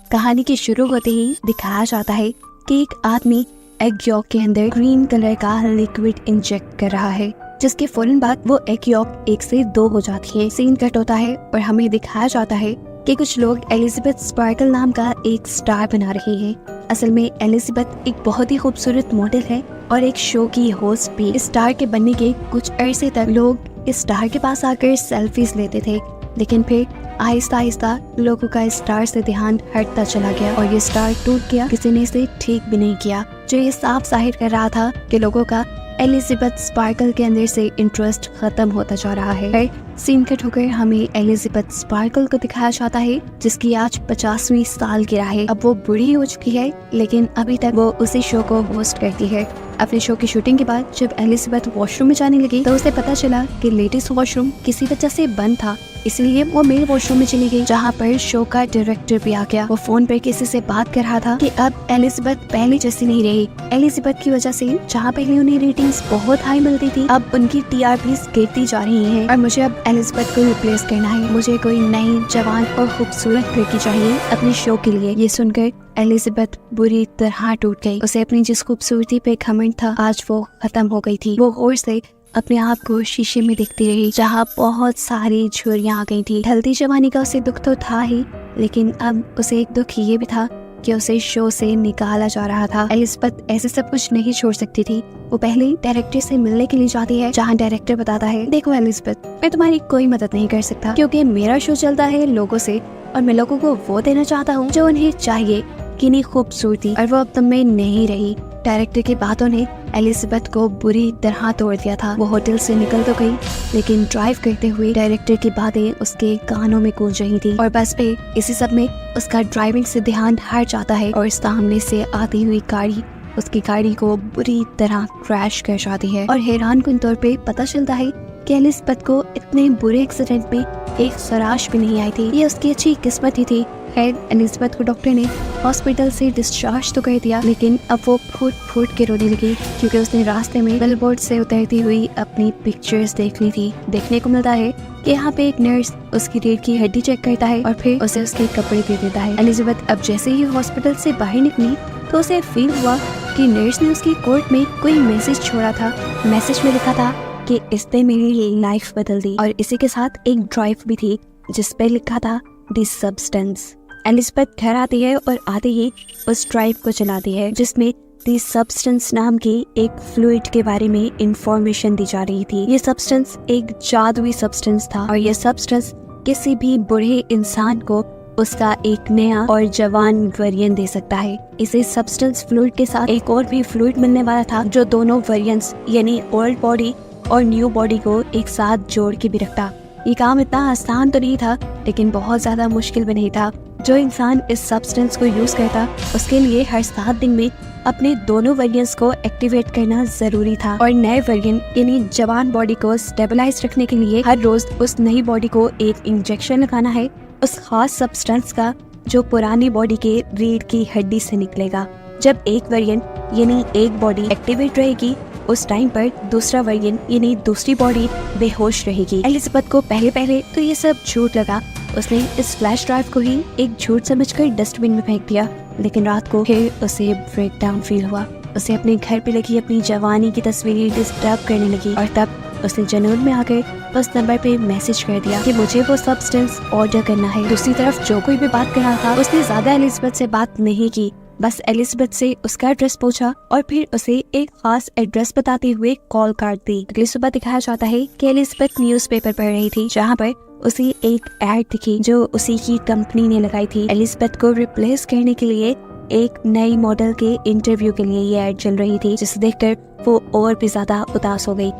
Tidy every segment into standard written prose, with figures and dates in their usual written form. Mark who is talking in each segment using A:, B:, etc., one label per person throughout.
A: कहानी के शुरू होते ही दिखाया जाता है कि एक आदमी एग यॉक के अंदर ग्रीन कलर का लिक्विड इंजेक्ट कर रहा है, जिसके फौरन बाद वो एग यॉक 1 से 2 हो जाती है। सीन कट होता है और हमें दिखाया जाता है कि कुछ लोग एलिजाबेथ स्पार्कल नाम का एक स्टार बना रहे हैं। असल में एलिजाबेथ एक बहुत ही खूबसूरत मॉडल है और एक शो की होस्ट भी। इस स्टार के बनने के कुछ अरसे तक लोग इस स्टार के पास आकर सेल्फीज लेते थे, लेकिन फिर आहिस्ता आहिस्ता लोगों का इस स्टार से ध्यान हटता चला गया और ये स्टार टूट गया। किसी ने इसे ठीक भी नहीं किया, जो ये साफ जाहिर कर रहा था कि लोगों का एलिजाबेथ स्पार्कल के अंदर से इंटरेस्ट खत्म होता जा रहा है। सीन कट होकर हमें एलिजाबेथ स्पार्कल को दिखाया जाता है, जिसकी आज 50वीं सालगिरह है। अब वो बूढ़ी हो चुकी है, लेकिन अभी तक वो उसी शो को होस्ट करती है। अपने शो की शूटिंग के बाद जब एलिजाबेथ वॉशरूम में जाने लगी तो उसे पता चला कि लेडीज वॉशरूम किसी वजह से बंद था, इसलिए वो मेल वॉशरूम में चली गई, जहाँ पर शो का डायरेक्टर भी आ गया। वो फोन पर किसी से बात कर रहा था कि अब एलिजाबेथ पहले जैसी नहीं रही। एलिजाबेथ की वजह से जहाँ पहले उन्हें रेटिंग्स बहुत हाई मिलती थी, अब उनकी टीआरपीज गिरती जा रही है और मुझे अब एलिजाबेथ को रिप्लेस करना है। मुझे कोई नई जवान और खूबसूरत लड़की चाहिए अपने शो के लिए। ये सुनकर एलिजाबेथ बुरी तरह टूट गई। उसे अपनी जिस खूबसूरती पे घमंड था, आज वो खत्म हो गई थी। वो गौर से अपने आप को शीशे में देखती रही, जहाँ बहुत सारी झुर्रियां आ गई थी। ढलती जवानी का उसे दुख तो था ही, लेकिन अब उसे एक दुख ये भी था कि उसे शो से निकाला जा रहा था। एलिजाबेथ ऐसे सब कुछ नहीं छोड़ सकती थी। वो पहले डायरेक्टर से मिलने के लिए जाती है, जहाँ डायरेक्टर बताता है, देखो एलिजाबेथ, मैं तुम्हारी कोई मदद नहीं कर सकता क्योंकि मेरा शो चलता है लोगों से और मैं लोगों को वो देना चाहता हूँ जो उन्हें चाहिए, कितनी खूबसूरती, और वो अब तुम में नहीं रही। डायरेक्टर की बातों ने एलिजाबेथ को बुरी तरह तोड़ दिया था। वो होटल से निकल तो गई, लेकिन ड्राइव करते हुए डायरेक्टर की बातें उसके कानों में गूंज रही थी और बस पे इसी सब में उसका ड्राइविंग से ध्यान हट जाता है और सामने से आती हुई गाड़ी उसकी गाड़ी को बुरी तरह क्रैश कर जाती है। और हैरान कुन तौर पे पता चलता है कि एलिजाबेथ को इतने बुरे एक्सीडेंट में एक खराश भी नहीं आई थी। ये उसकी अच्छी किस्मत ही थी। खैर, एलिजाबेथ को डॉक्टर ने हॉस्पिटल से डिस्चार्ज तो कर दिया, लेकिन अब वो फूट फूट के रोने लगी क्योंकि उसने रास्ते में बिलबोर्ड से उतरती हुई अपनी पिक्चर्स देख ली थी। देखने को मिलता है कि यहाँ पे एक नर्स उसकी रीढ़ की हड्डी चेक करता है और फिर उसे उसके कपड़े दे देता है। एलिजाबेथ अब जैसे ही हॉस्पिटल से बाहर निकली तो उसे फील हुआ कि नर्स ने उसकी कोट में कोई मैसेज छोड़ा था। मैसेज में लिखा था कि इसने मेरी लाइफ बदल दी, और इसी के साथ एक ड्राइव भी थी जिस पे लिखा था द सब्सटेंस। एलिजाबेथ घर आती है और आते ही उस ड्राइव को चलाती है, जिसमें द सब्सटेंस नाम की एक फ्लूइड के बारे में इंफॉर्मेशन दी जा रही थी। ये सब्सटेंस एक जादुई सब्सटेंस था और ये सब्सटेंस किसी भी बूढ़े इंसान को उसका एक नया और जवान वेरिएंट दे सकता है। इसे सब्सटेंस फ्लूइड के साथ एक और भी फ्लूइड मिलने वाला था, जो दोनों वेरिएंट्स यानी ओल्ड बॉडी और न्यू बॉडी को एक साथ जोड़ के भी रखता। ये काम इतना आसान तो नहीं था, लेकिन बहुत ज्यादा मुश्किल भी नहीं था। जो इंसान इस सब्सटेंस को यूज करता, उसके लिए हर 7 दिन में अपने दोनों वेरिएंट्स को एक्टिवेट करना जरूरी था और नए वेरिएंट यानी जवान बॉडी को स्टेबलाइज रखने के लिए हर रोज उस नई बॉडी को एक इंजेक्शन लगाना है उस खास सब्सटेंस का, जो पुरानी बॉडी के रीढ़ की हड्डी से निकलेगा। जब एक वेरिएंट यानी एक बॉडी एक्टिवेट रहेगी, उस टाइम पर दूसरा वेरिएंट यानी दूसरी बॉडी बेहोश रहेगी। एलिजाबेथ को पहले तो ये सब झूठ लगा। उसने इस फ्लैश ड्राइव को ही एक झूठ समझकर डस्टबिन में फेंक दिया, लेकिन रात को फिर उसे ब्रेकडाउन फील हुआ। उसे अपने घर पे लगी अपनी जवानी की तस्वीरें डिस्टर्ब करने लगी और तब उसने जनून में आकर उस नंबर पे मैसेज कर दिया कि मुझे वो सब्सटेंस ऑर्डर करना है। दूसरी तरफ जो कोई भी बात कर रहा था, उसने ज्यादा एलिजाबेथ से बात नहीं की, बस एलिजाबेथ से उसका एड्रेस पूछा और फिर उसे एक खास एड्रेस बताते हुए कॉल काट दी। अगली सुबह दिखाया जाता है कि एलिजाबेथ न्यूज़पेपर पढ़ रही थी, जहाँ पर उसे एक एड दिखी जो उसी की कंपनी ने लगाई थी। एलिजाबेथ को रिप्लेस करने के लिए एक नई मॉडल के इंटरव्यू के लिए ये एड चल रही थी, जिसे देखकर वो और भी ज्यादा उदास हो गई।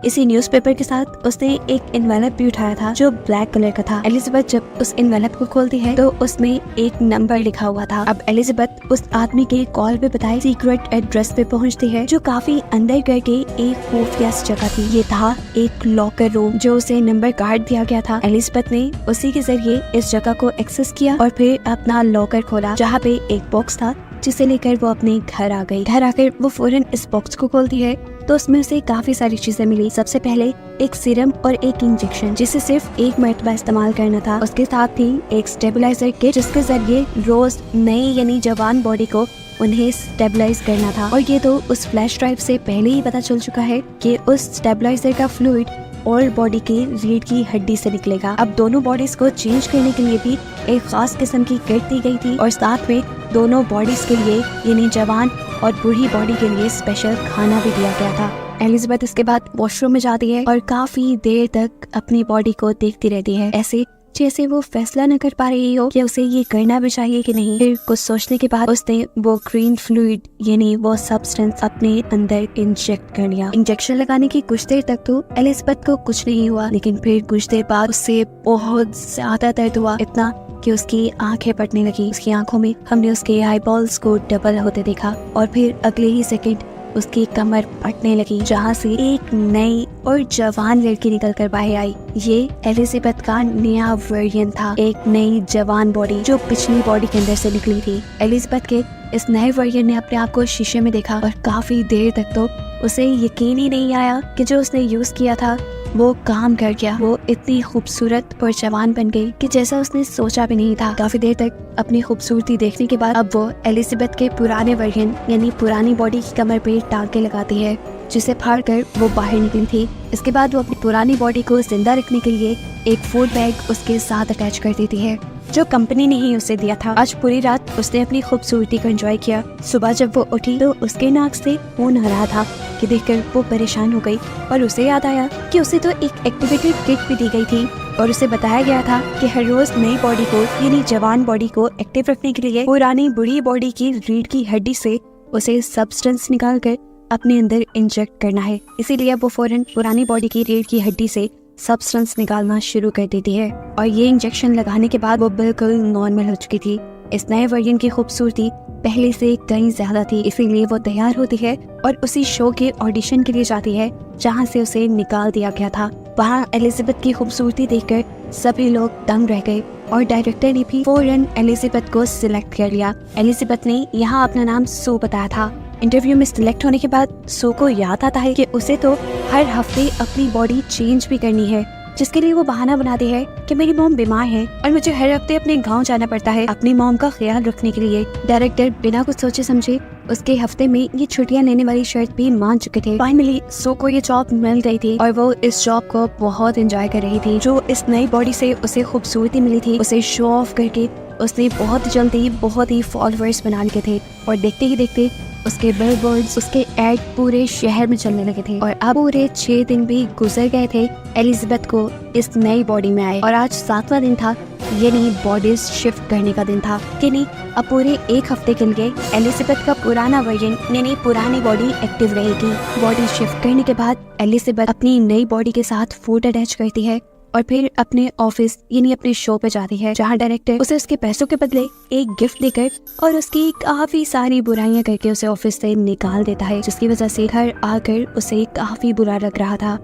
A: इसी न्यूज़पेपर के साथ उसने एक एनवेलप भी उठाया था जो ब्लैक कलर का था। एलिजाबेथ जब उस एनवेलप को खोलती है तो उसमें एक नंबर लिखा हुआ था। अब एलिजाबेथ उस आदमी के कॉल पे बताए सीक्रेट एड्रेस पे पहुंचती है, जो काफी अंदर करके एक खुफिया जगह थी। ये था एक लॉकर रूम जो उसे नंबर कार्ड दिया गया था। एलिजाबेथ ने उसी के जरिए इस जगह को एक्सेस किया और फिर अपना लॉकर खोला, जहाँ पे एक बॉक्स था जिसे लेकर वो अपने घर आ गई। घर आकर वो फौरन इस बॉक्स को खोलती है तो उसमें उसे काफी सारी चीजें मिली। सबसे पहले एक सीरम और एक इंजेक्शन जिसे सिर्फ एक मरतबा इस्तेमाल करना था। उसके साथ ही एक स्टेबलाइजर किट जिसके जरिए रोज नई यानी जवान बॉडी को उन्हें स्टेबलाइज करना था। और ये तो उस फ्लैश ड्राइव से पहले ही पता चल चुका है कि उस स्टेबलाइजर का फ्लूइड ओल्ड बॉडी की रीढ़ की हड्डी से निकलेगा। अब दोनों बॉडीज को चेंज करने के लिए भी एक खास किस्म की किट दी गई थी और साथ में दोनों बॉडीज के लिए यानी जवान और बूढ़ी बॉडी के लिए स्पेशल खाना भी दिया गया था। एलिजाबेथ इसके बाद वॉशरूम में जाती है और काफी देर तक अपनी बॉडी को देखती रहती है, ऐसे जैसे वो फैसला न कर पा रही हो कि उसे ये करना भी चाहिए कि नहीं। फिर कुछ सोचने के बाद उसने वो ग्रीन फ्लूइड यानी वो सब्सटेंस अपने अंदर इंजेक्ट कर लिया। इंजेक्शन लगाने की कुछ देर तक तो एलिजाबेथ को कुछ नहीं हुआ, लेकिन फिर कुछ देर बाद उससे बहुत ज्यादा दर्द हुआ, इतना कि उसकी आंखें फटने लगी। उसकी आंखों में हमने उसके आई बॉल्स को डबल होते देखा और फिर अगले ही सेकंड उसकी कमर फटने लगी, जहाँ से एक नई और जवान लड़की निकल कर बाहर आई। ये एलिजाबेथ का नया वर्जन था, एक नई जवान बॉडी जो पिछली बॉडी के अंदर से निकली थी। एलिजाबेथ के इस नए वर्जन ने अपने आप को शीशे में देखा और काफी देर तक तो उसे यकीन ही नहीं आया कि जो उसने यूज किया था वो काम कर गया। वो इतनी खूबसूरत और जवान बन गई कि जैसा उसने सोचा भी नहीं था। काफी देर तक अपनी खूबसूरती देखने के बाद अब वो एलिजाबेथ के पुराने वर्जन यानी पुरानी बॉडी की कमर पे टांके लगाती है, जिसे फाड़ कर वो बाहर निकली थी। इसके बाद वो अपनी पुरानी बॉडी को जिंदा रखने के लिए एक फूड बैग उसके साथ अटैच कर देती है, जो कंपनी ने ही उसे दिया था। आज पूरी रात उसने अपनी खूबसूरती को एंजॉय किया। सुबह जब वो उठी तो उसके नाक से खून आ रहा था कि देखकर वो परेशान हो गई और उसे याद आया कि उसे तो एक एक्टिवेटेड किट भी दी गई थी और उसे बताया गया था कि हर रोज नई बॉडी को यानी जवान बॉडी को एक्टिव रखने के लिए पुरानी बुढ़ी बॉडी की रीढ़ की हड्डी से उसे सब्सटेंस निकाल कर अपने अंदर इंजेक्ट करना है। इसीलिए वो फौरन पुरानी बॉडी की रीढ़ की हड्डी से सब्सटेंस निकालना शुरू कर देती है और ये इंजेक्शन लगाने के बाद वो बिल्कुल नॉर्मल हो चुकी थी। इस नए वर्जन की खूबसूरती पहले से कहीं ज्यादा थी, इसीलिए वो तैयार होती है और उसी शो के ऑडिशन के लिए जाती है जहां से उसे निकाल दिया गया था। वहां एलिजाबेथ की खूबसूरती देखकर सभी लोग दंग रह गए और डायरेक्टर ने भी फौरन एलिजाबेथ को सिलेक्ट कर लिया। एलिजाबेथ ने यहाँ अपना नाम सू बताया था। इंटरव्यू में सिलेक्ट होने के बाद सू को याद आता है कि उसे तो हर हफ्ते अपनी बॉडी चेंज भी करनी है, जिसके लिए वो बहाना बनाती है कि मेरी मॉम बीमार है और मुझे हर हफ्ते अपने गांव जाना पड़ता है अपनी मॉम का ख्याल रखने के लिए। डायरेक्टर बिना कुछ सोचे समझे उसके हफ्ते में ये छुट्टियां लेने वाली शर्त भी मान चुके थे। फाइनली सू को ये जॉब मिल गई थी और वो इस जॉब को बहुत एंजॉय कर रही थी। जो इस नई बॉडी से उसे खूबसूरती मिली थी, उसे शो ऑफ करके उसने बहुत जल्दी बहुत ही फॉलोअर्स बना लिए थे और देखते ही देखते उसके बिलबोर्ड्स, उसके एड पूरे शहर में चलने लगे थे। और अब पूरे 6 दिन भी गुजर गए थे एलिजाबेथ को इस नई बॉडी में आए और आज 7वां दिन था, यानी बॉडीज शिफ्ट करने का दिन था। कि नहीं, अब पूरे 1 हफ्ते के लिए एलिजाबेथ का पुराना वर्जन यानी पुरानी बॉडी एक्टिव रहेगी। बॉडी शिफ्ट करने के बाद एलिजाबेथ अपनी नई बॉडी के साथ फूड अटैच करती है और फिर अपने ऑफिस यानी अपने शो पे जाती है, जहाँ डायरेक्टर उसे उसके पैसों के बदले एक गिफ्ट देकर और उसकी काफी सारी बुराइयां करके उसे ऑफिस से निकाल देता है, जिसकी वजह से घर आकर उसे काफी बुरा लग रहा था।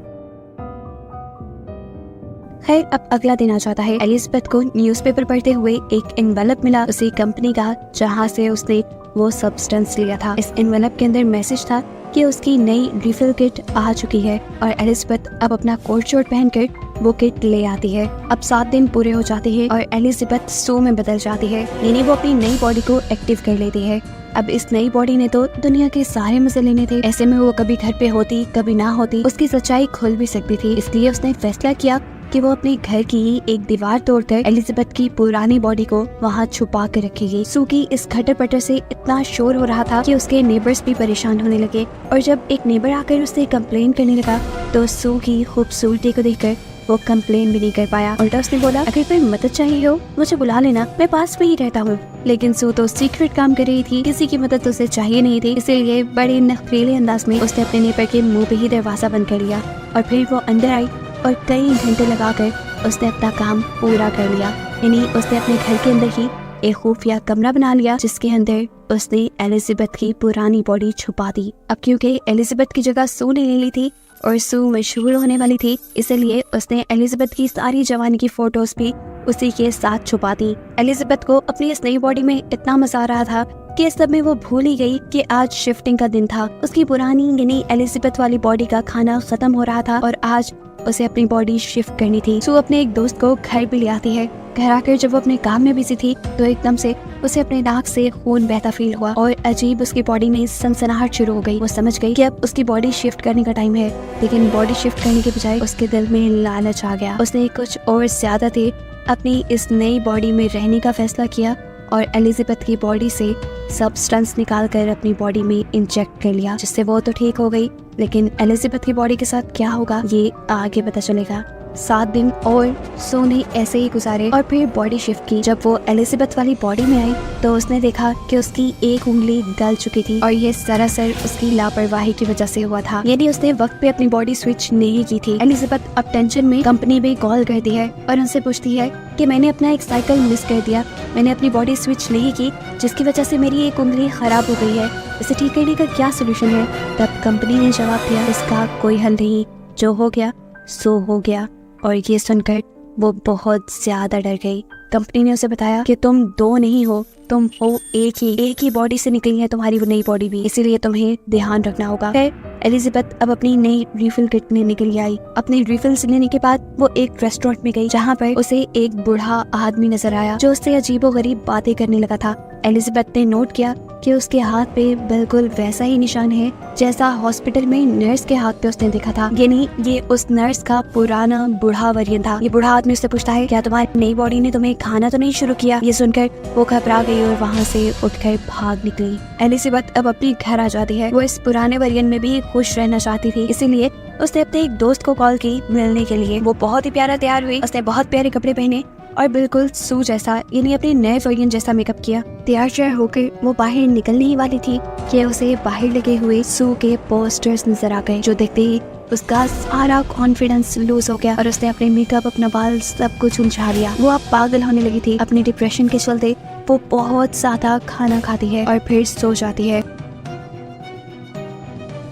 A: खैर, अब अगला दिन आ जाता है। एलिजाबेथ को न्यूज़पेपर पढ़ते हुए एक एनवेलप मिला उसी कंपनी का जहाँ से उसने वो सब्सटेंस लिया था। इस एनवेलप के अंदर मैसेज था कि उसकी नई रिफिल किट आ चुकी है और एलिजाबेथ अब अपना कोट शर्ट पहनकर वो किट ले आती है। अब 7 दिन पूरे हो जाते हैं और एलिजाबेथ सू में बदल जाती है, यानी वो अपनी नई बॉडी को एक्टिव कर लेती है। अब इस नई बॉडी ने तो दुनिया के सारे मजे लेने थे, ऐसे में वो कभी घर पे होती कभी ना होती, उसकी सच्चाई खुल भी सकती थी। इसलिए उसने फैसला किया कि वो अपने घर की ही एक दीवार तोड़कर एलिजाबेथ की पुरानी बॉडी को वहाँ छुपा कर रखेगी। सू की इस खटर पटर से इतना शोर हो रहा था कि उसके नेबर्स भी परेशान होने लगे और जब एक नेबर आकर उससे कंप्लेन करने लगा तो सू की खूबसूरती को देखकर वो कंप्लेन भी नहीं कर पाया। उल्टा उसने बोला, अगर कोई मदद चाहिए हो मुझे बुला लेना, मैं पास में ही रहता हूँ। लेकिन सू तो सीक्रेट काम कर रही थी, किसी की मदद उसे चाहिए नहीं थी, इसीलिए बड़े नखरेले अंदाज में उसने अपने नेबर के मुंह पे ही दरवाजा बंद कर लिया और फिर वो अंदर आई और कई घंटे लगाकर उसने अपना काम पूरा कर लिया। यानी उसने अपने घर के अंदर ही एक खुफिया कमरा बना लिया जिसके अंदर उसने एलिजाबेथ की पुरानी बॉडी छुपा दी। अब क्योंकि एलिजाबेथ की जगह सू ने ले ली थी और सू मशहूर होने वाली थी, इसलिए उसने एलिजाबेथ की सारी जवानी की फोटोज भी उसी के साथ छुपा दी। एलिजाबेथ को अपनी इस नई बॉडी में इतना मजा आ रहा था कि इस सब में वो भूल ही गई कि आज शिफ्टिंग का दिन था। उसकी पुरानी यानी एलिजाबेथ वाली बॉडी का खाना खत्म हो रहा था और आज उसे अपनी बॉडी शिफ्ट करनी थी। सू अपने एक दोस्त को घर भी ले आती है। घर आकर जब वो अपने काम में बिजी थी तो एकदम से उसे अपने नाक से खून बहता फील हुआ और अजीब उसकी बॉडी में सनसनाहट शुरू हो गई। वो समझ गई कि अब उसकी बॉडी शिफ्ट करने का टाइम है, लेकिन बॉडी शिफ्ट करने के बजाय उसके दिल में लालच आ गया। उसने कुछ और ज्यादा देर अपनी इस नई बॉडी में रहने का फैसला किया और एलिजाबेथ की बॉडी से सब्सटेंस निकालकर अपनी बॉडी में इंजेक्ट कर लिया, जिससे वो तो ठीक हो गई, लेकिन एलिजाबेथ की बॉडी के साथ क्या होगा ये आगे पता चलेगा। 7 दिन और सू ने ऐसे ही गुजारे और फिर बॉडी शिफ्ट की। जब वो एलिजाबेथ वाली बॉडी में आई तो उसने देखा कि उसकी एक उंगली गल चुकी थी और ये सरासर उसकी लापरवाही की वजह से हुआ था, यानी उसने वक्त पे अपनी बॉडी स्विच नहीं की थी। एलिजाबेथ अब टेंशन में कंपनी में कॉल करती है और उनसे पूछती है कि मैंने अपना एक साइकिल मिस कर दिया, मैंने अपनी बॉडी स्विच नहीं की जिसकी वजह से मेरी एक उंगली खराब हो गई है, इसे ठीक करने का क्या सोल्यूशन है। तब कंपनी ने जवाब दिया इसका कोई हल नहीं, जो हो गया सो हो गया। और ये सुनकर वो बहुत ज्यादा डर गई। कंपनी ने उसे बताया कि तुम 2 नहीं हो, तुम हो एक ही बॉडी से निकली है तुम्हारी वो नई बॉडी भी, इसीलिए तुम्हें ध्यान रखना होगा। फिर एलिजाबेथ अब अपनी नई रिफिल किट लेने के लिए आई। अपनी रिफिल्स लेने के बाद वो एक रेस्टोरेंट में गई जहाँ पर उसे एक बूढ़ा आदमी नजर आया जो उससे अजीबोगरीब बातें करने लगा था। एलिजाबेथ ने नोट किया कि उसके हाथ पे बिल्कुल वैसा ही निशान है जैसा हॉस्पिटल में नर्स के हाथ पे उसने देखा था, यानी ये उस नर्स का पुराना बूढ़ा वर्जन था। ये बूढ़ा आदमी उससे पूछता है क्या तुम्हारी नई बॉडी ने तुम्हें खाना तो नहीं शुरू किया। ये सुनकर वो घबरा गई और वहाँ से उठकर भाग निकली। एलिजाबेथ अब अपनी घर आ जाती है। वो इस पुराने वर्जन में भी खुश रहना चाहती थी, इसीलिए उसने अपने एक दोस्त को कॉल की मिलने के लिए। वो बहुत ही प्यारा तैयार हुई, उसने बहुत प्यारे कपड़े पहने और बिल्कुल सू जैसा यानी अपने नए वर्जन जैसा मेकअप किया। तैयार श्यार होकर वो बाहर निकलने ही वाली थी कि उसे बाहर लगे हुए सू के पोस्टर्स नजर आ गए, जो देखते ही उसका सारा कॉन्फिडेंस लूज हो गया और उसने अपने मेकअप, अपना बाल सब कुछ उलझा लिया। वो अब पागल होने लगी थी। अपने डिप्रेशन के चलते वो बहुत ज्यादा खाना खाती है और फिर सो जाती है।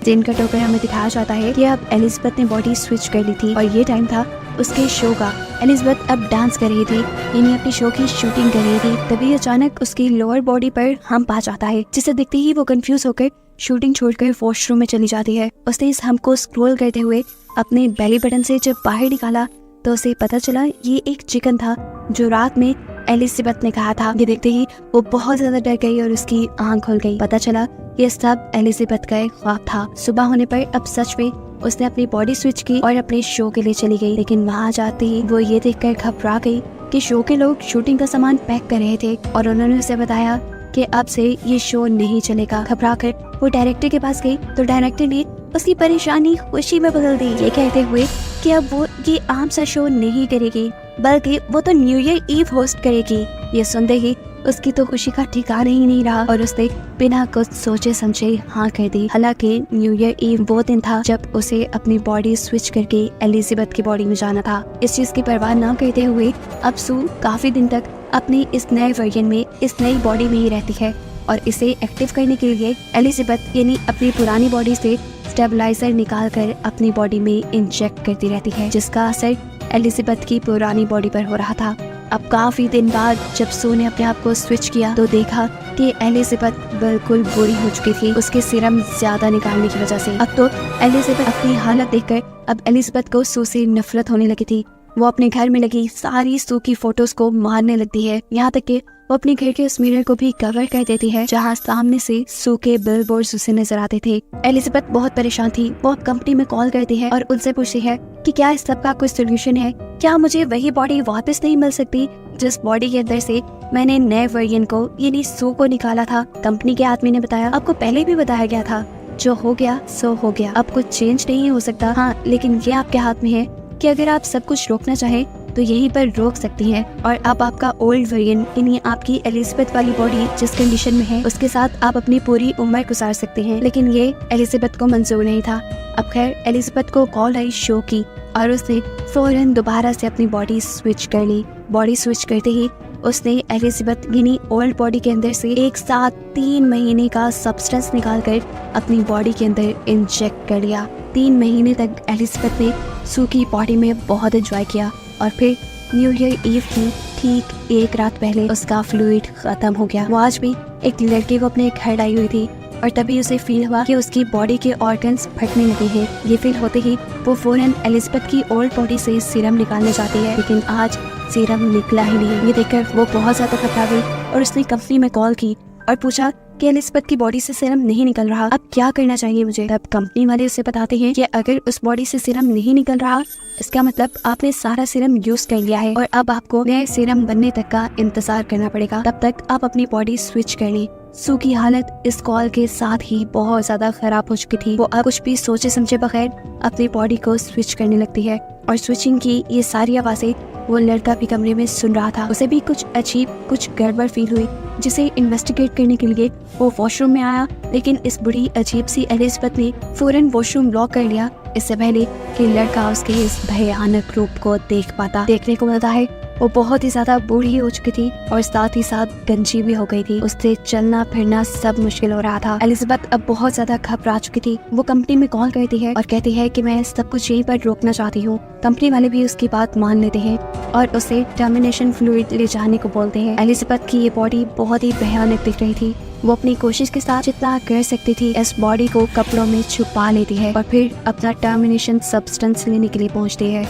A: दिन का टोकर हमें दिखाया जाता है कि अब एलिजाबेथ ने बॉडी स्विच कर ली थी और ये टाइम था उसके शो का। एलिजाबेथ अब डांस कर रही थी, यानी अपनी शो की शूटिंग कर रही थी। तभी अचानक उसकी लोअर बॉडी पर हम्प आ जाता है, जिसे देखते ही वो कंफ्यूज होकर शूटिंग छोड़कर वॉशरूम में चली जाती है। उसने इस हम्प को स्क्रॉल करते हुए अपने बेली बटन से जब बाहर निकाला तो उसे पता चला ये एक चिकन था जो रात में एलिजाबेथ ने कहा था। ये देखते ही वो बहुत ज्यादा डर गई और उसकी आंख खुल गई। पता चला ये सब एलिजाबेथ का एक ख्वाब था। सुबह होने पर अब सच में उसने अपनी बॉडी स्विच की और अपने शो के लिए चली गई, लेकिन वहाँ जाते ही वो ये देखकर घबरा गई कि शो के लोग शूटिंग का सामान पैक कर रहे थे और उन्होंने उसे बताया कि अब से ये शो नहीं चलेगा। घबरा कर वो डायरेक्टर के पास गई तो डायरेक्टर ने उसकी परेशानी खुशी में बदल दी, ये कहते हुए कि अब वो ये आम सा शो नहीं करेगी बल्कि वो तो न्यू ईयर ईव होस्ट करेगी। ये सुनते ही उसकी तो खुशी का ठिकाना ही नहीं रहा और उसने बिना कुछ सोचे समझे हाँ कर दी। हालांकि न्यू ईयर ईव वो दिन था जब उसे अपनी बॉडी स्विच करके एलिजाबेथ की बॉडी में जाना था। इस चीज की परवाह न करते हुए अब सू काफी दिन तक अपनी इस नए वर्जन में, इस नई बॉडी में ही रहती है और इसे एक्टिव करने के लिए एलिजाबेथ यानी अपनी पुरानी बॉडी से स्टेबलाइजर निकाल कर अपनी बॉडी में इंजेक्ट करती रहती है, जिसका असर एलिजाबेथ की पुरानी बॉडी पर हो रहा था। अब काफी दिन बाद जब सू ने अपने आप को स्विच किया तो देखा कि एलिजाबेथ बिल्कुल बुरी हो चुकी थी उसके सीरम ज्यादा निकालने की वजह से। अब तो एलिजाबेथ अपनी हालत देखकर अब एलिजाबेथ को सू से नफरत होने लगी थी। वो अपने घर में लगी सारी सू की फोटोज को मारने लगती है, यहाँ तक कि वो अपने घर के उस मिरर को भी कवर कर देती है जहाँ सामने से सू के बिलबोर्ड्स उसे नजर आते थे। एलिजाबेथ बहुत परेशान थी। वो अब कंपनी में कॉल करती है और उनसे पूछती है कि क्या इस सब का कोई सोल्यूशन है, क्या मुझे वही बॉडी वापस नहीं मिल सकती जिस बॉडी के अंदर से मैंने नए वर्जन को यानी सू को निकाला था। कंपनी के आदमी ने बताया आपको पहले भी बताया गया था, जो हो गया सो हो गया, अब कुछ चेंज नहीं हो सकता। हाँ, लेकिन ये आपके हाथ में है कि अगर आप सब कुछ रोकना चाहें तो यहीं पर रोक सकती हैं और अब आपका ओल्ड वर्जन यानी आपकी एलिजाबेथ वाली बॉडी जिस कंडीशन में है उसके साथ आप अपनी पूरी उम्र गुजार सकते हैं। लेकिन ये एलिजाबेथ को मंजूर नहीं था। अब खैर एलिजाबेथ को कॉल आई शो की और उसने फौरन दोबारा से अपनी बॉडी स्विच कर ली। बॉडी स्विच करते ही उसने एलिजाबेथ यानी ओल्ड बॉडी के अंदर से एक साथ 3 महीने का सब्सटेंस निकालकर अपनी बॉडी के अंदर इंजेक्ट कर लिया। 3 महीने तक एलिजाबेथ ने सू की बॉडी में बहुत एंजॉय किया और फिर न्यू ईयर ईव की ठीक एक रात पहले उसका फ्लूइड खत्म हो गया। वो आज भी एक लड़के को अपने घर लाई हुई थी और तभी उसे फील हुआ कि उसकी बॉडी के ऑर्गन्स फटने लगे हैं। ये फील होते ही वो फौरन एलिजाबेथ की ओल्ड बॉडी से सीरम निकालने जाती है, लेकिन आज सीरम निकला ही नहीं। ये देखकर वो बहुत ज्यादा घबरा गई और उसने कंपनी में कॉल की और पूछा कि एलिजाबेथ की बॉडी से सीरम नहीं निकल रहा, अब क्या करना चाहिए मुझे। तब कंपनी वाले उसे बताते हैं कि अगर उस बॉडी से सीरम नहीं निकल रहा, इसका मतलब आपने सारा सीरम यूज कर लिया है और अब आपको नए सीरम बनने तक का इंतजार करना पड़ेगा। तब तक आप अपनी बॉडी स्विच कर लें। सू की हालत इस कॉल के साथ ही बहुत ज्यादा खराब हो चुकी थी। वो अब कुछ भी सोचे समझे बगैर अपनी बॉडी को स्विच करने लगती है और स्विचिंग की ये सारी आवाजें वो लड़का भी कमरे में सुन रहा था। उसे भी कुछ अजीब, कुछ गड़बड़ फील हुई, जिसे इन्वेस्टिगेट करने के लिए वो वॉशरूम में आया, लेकिन इस बुरी अजीब सी एलिजाबेथ ने फौरन वॉशरूम लॉक कर लिया, इससे पहले कि लड़का उसके इस भयानक रूप को देख पाता। देखने को मिलता है वो बहुत ही ज्यादा बूढ़ी हो चुकी थी और साथ ही साथ गंजी भी हो गई थी। उससे चलना फिरना सब मुश्किल हो रहा था। एलिजाबेथ अब बहुत ज्यादा घबरा चुकी थी। वो कंपनी में कॉल करती है और कहती है कि मैं सब कुछ यहीं पर रोकना चाहती हूँ। कंपनी वाले भी उसकी बात मान लेते हैं और उसे टर्मिनेशन फ्लूइड ले जाने को बोलते हैं। एलिजाबेथ की ये बॉडी बहुत ही भयानक दिख रही थी। वो अपनी कोशिश के साथ जितना कर सकती थी इस बॉडी को कपड़ों में छुपा लेती है और फिर अपना टर्मिनेशन सब्सटेंस लेने के लिए पहुँचती है।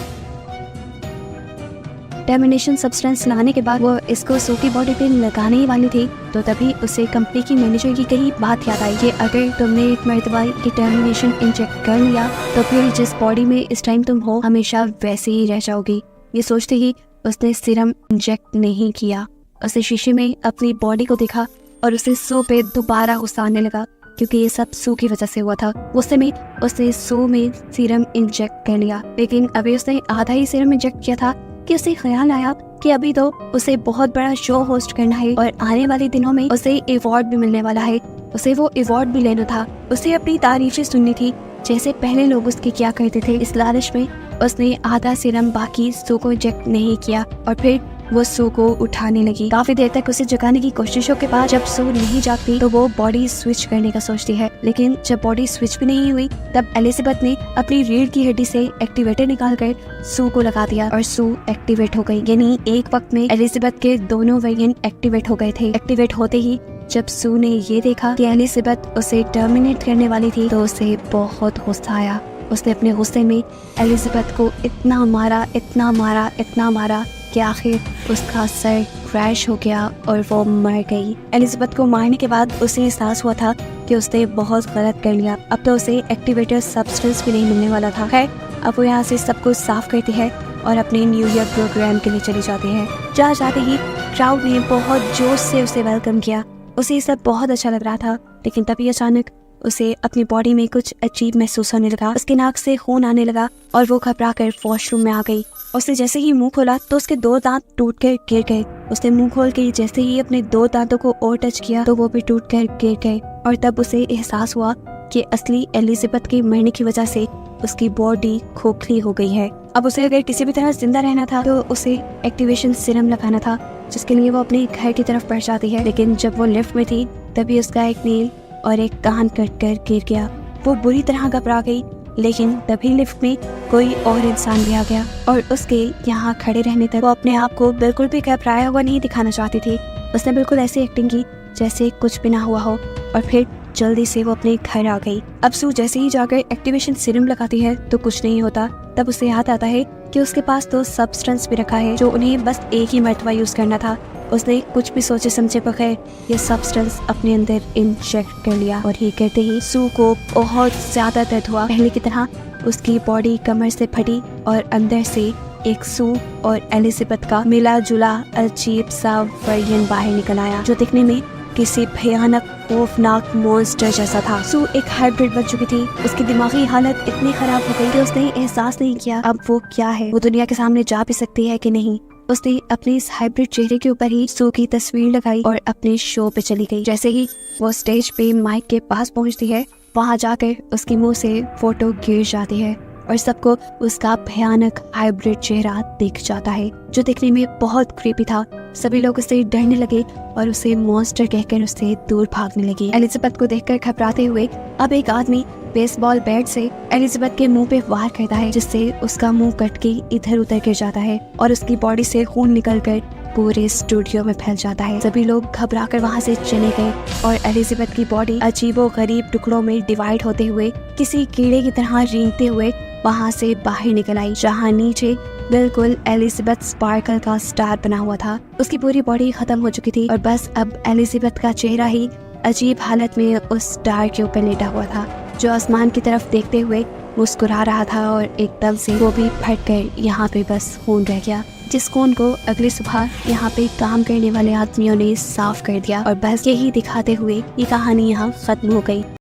A: टर्मिनेशन सब्सटेंस लाने के बाद वो इसको सू की बॉडी पे लगाने ही वाली थी, तो तभी उसे कंपनी की मैनेजर की कही बात याद आई कि अगर तुमने एक मर्तबा की टर्मिनेशन इंजेक्ट कर लिया तो फिर जिस बॉडी में इस टाइम तुम हो हमेशा वैसे ही रह जाओगी। ये सोचते ही उसने सीरम इंजेक्ट नहीं किया। उसे शीशे में अपनी बॉडी को देखा और उसे सू पे दोबारा गुस्सा आने लगा, क्योंकि ये सब सू की वजह से हुआ था। गुस्से में उसने सू में सीरम इंजेक्ट कर लिया, लेकिन अभी उसने आधा ही सीरम इंजेक्ट किया था कि उसे ख्याल आया कि अभी तो उसे बहुत बड़ा शो होस्ट करना है और आने वाले दिनों में उसे अवार्ड भी मिलने वाला है। उसे वो अवार्ड भी लेना था। उसे अपनी तारीफें सुननी थी जैसे पहले लोग उसकी क्या करते थे। इस लालच में उसने आधा सीरम बाकी सू को इंजेक्ट नहीं किया और फिर वो सू को उठाने लगी। काफी देर तक उसे जगाने की कोशिशों के बाद जब सू नहीं जागती तो वो बॉडी स्विच करने का सोचती है, लेकिन जब बॉडी स्विच भी नहीं हुई तब एलिजाबेथ ने अपनी रीढ़ की हड्डी से एक्टिवेटर निकालकर सू को लगा दिया और सू एक्टिवेट हो गई। यानी एक वक्त में एलिजाबेथ के दोनों वेरिएंट एक्टिवेट हो गए थे। एक्टिवेट होते ही जब सू ने ये देखा कि एलिजाबेथ उसे टर्मिनेट करने वाली थी तो उसे बहुत गुस्सा आया। उसने अपने गुस्से में एलिजाबेथ को इतना मारा, इतना मारा, इतना मारा कि आखिर उसका सर क्रैश हो गया और वो मर गई। एलिजाबेथ को मारने के बाद उसे एहसास हुआ था कि उसने बहुत गलत कर लिया। अब तो उसे एक्टिवेटर सब्सटेंस भी नहीं मिलने वाला था। खैर, अब वो यहाँ से सब कुछ साफ करती है और अपने न्यू ईयर प्रोग्राम के लिए चली जाती है। जहाँ जाते ही क्राउड ने बहुत जोश से उसे वेलकम किया। उसे सब बहुत अच्छा लग रहा था, लेकिन तभी अचानक उसे अपनी बॉडी में कुछ अजीब महसूस होने लगा। उसके नाक से खून आने लगा और वो घबरा कर वॉशरूम में आ गई। उसने जैसे ही मुंह खोला तो उसके 2 दांत टूट कर गिर गए। उसने मुंह खोल के जैसे ही अपने 2 दांतों को और टच किया तो वो भी टूट कर गिर गए और तब उसे एहसास हुआ कि असली एलिजाबेथ के मरने की वजह से उसकी बॉडी खोखली हो गई है। अब उसे अगर किसी भी तरह जिंदा रहना था तो उसे एक्टिवेशन सीरम लगाना था, जिसके लिए वो अपने घर की तरफ बढ़ जाती है। लेकिन जब वो लिफ्ट में थी तभी उसका एक नील और एक कान कट कर गिर गया। वो बुरी तरह घबरा गई, लेकिन तभी लिफ्ट में कोई और इंसान भी आ गया और उसके यहाँ खड़े रहने तक वो अपने आप को बिल्कुल भी घबराया हुआ नहीं दिखाना चाहती थी। उसने बिल्कुल ऐसी एक्टिंग की जैसे कुछ भी ना हुआ हो और फिर जल्दी से वो अपने घर आ गई। अब सू जैसे ही जाकर एक्टिवेशन सीरम लगाती है तो कुछ नहीं होता। तब उसे याद आता है कि उसके पास तो सब्सटेंस भी रखा है जो उन्हें बस एक ही मर्तबा यूज करना था। उसने कुछ भी सोचे समझे बगैर ये सब्सटेंस अपने अंदर इंजेक्ट कर लिया और ये करते ही सू को बहुत ज्यादा दर्द हुआ। पहले की तरह उसकी बॉडी कमर से फटी और अंदर से एक सू और एलिजाबेथ का मिला जुला अजीब सा वर्जन बाहर निकल आया, जो दिखने में किसी भयानक खौफनाक मॉन्स्टर जैसा था। सू एक हाइब्रिड बन चुकी थी। उसकी दिमागी हालत इतनी खराब हो गई कि उसने एहसास नहीं किया अब वो क्या है, वो दुनिया के सामने जा भी सकती है कि नहीं। उसने अपने इस हाइब्रिड चेहरे के ऊपर ही सू की तस्वीर लगाई और अपने शो पे चली गई। जैसे ही वो स्टेज पे माइक के पास पहुंचती है, वहां जाकर उसके मुंह से फोटो गिर जाती है और सबको उसका भयानक हाइब्रिड चेहरा दिख जाता है, जो दिखने में बहुत क्रीपी था। सभी लोग उससे डरने लगे और उसे मॉन्स्टर कहकर उससे दूर भागने लगे। एलिजाबेथ को देखकर घबराते हुए अब एक आदमी बेसबॉल बैट से एलिजाबेथ के मुंह पे वार करता है, जिससे उसका मुंह कट के इधर उधर गिर जाता है और उसकी बॉडी से खून निकलकर पूरे स्टूडियो में फैल जाता है। सभी लोग घबराकर वहाँ से चले गए और एलिजाबेथ की बॉडी अजीबोगरीब टुकड़ों में डिवाइड होते हुए किसी कीड़े की तरह रेंगते हुए वहाँ से बाहर निकल आई, जहाँ नीचे बिल्कुल एलिजाबेथ स्पार्कल का स्टार बना हुआ था। उसकी पूरी बॉडी खत्म हो चुकी थी और बस अब एलिजाबेथ का चेहरा ही अजीब हालत में उस स्टार के ऊपर लेटा हुआ था, जो आसमान की तरफ देखते हुए मुस्कुरा रहा था। और एकदम से वो भी फट कर यहाँ पे बस खून रह गया, जिस खून को अगली सुबह यहाँ पे काम करने वाले आदमियों ने साफ कर दिया। और बस यही दिखाते हुए ये कहानी यहाँ खत्म हो गई।